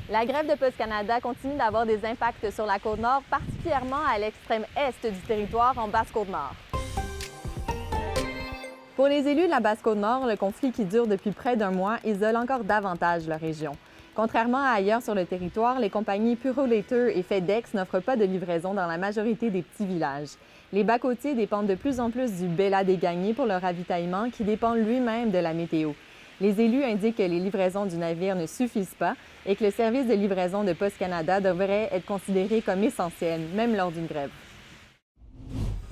La grève de Post Canada continue d'avoir des impacts sur la Côte-Nord, particulièrement à l'extrême est du territoire en Basse-Côte-Nord. Pour les élus de la Basse-Côte-Nord, le conflit qui dure depuis près d'un mois isole encore davantage la région. Contrairement à ailleurs sur le territoire, les compagnies Purolator et FedEx n'offrent pas de livraison dans la majorité des petits villages. Les bas-côtiers dépendent de plus en plus du Bella des Gagnés pour leur ravitaillement, qui dépend lui-même de la météo. Les élus indiquent que les livraisons du navire ne suffisent pas et que le service de livraison de Post Canada devrait être considéré comme essentiel, même lors d'une grève.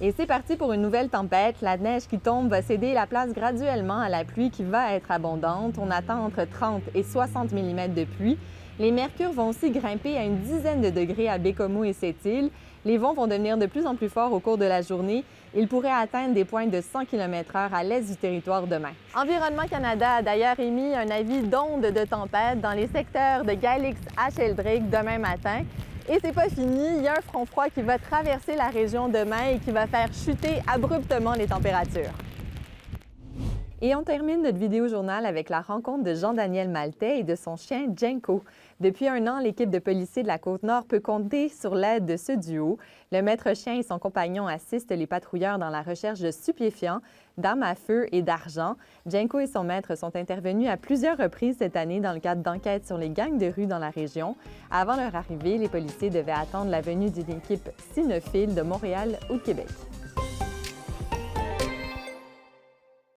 Et c'est parti pour une nouvelle tempête. La neige qui tombe va céder la place graduellement à la pluie qui va être abondante. On attend entre 30 et 60 mm de pluie. Les mercures vont aussi grimper à une dizaine de degrés à Bécomo et Sept-Îles. Les vents vont devenir de plus en plus forts au cours de la journée. Ils pourraient atteindre des pointes de 100 km/h à l'est du territoire demain. Environnement Canada a d'ailleurs émis un avis d'onde de tempête dans les secteurs de Galix à Sheldrake demain matin. Et c'est pas fini, il y a un front froid qui va traverser la région demain et qui va faire chuter abruptement les températures. Et on termine notre vidéo-journal avec la rencontre de Jean-Daniel Maltais et de son chien Jenko. Depuis un an, l'équipe de policiers de la Côte-Nord peut compter sur l'aide de ce duo. Le maître chien et son compagnon assistent les patrouilleurs dans la recherche de stupéfiants, d'armes à feu et d'argent. Jenko et son maître sont intervenus à plusieurs reprises cette année dans le cadre d'enquêtes sur les gangs de rue dans la région. Avant leur arrivée, les policiers devaient attendre la venue d'une équipe cynophile de Montréal ou de Québec.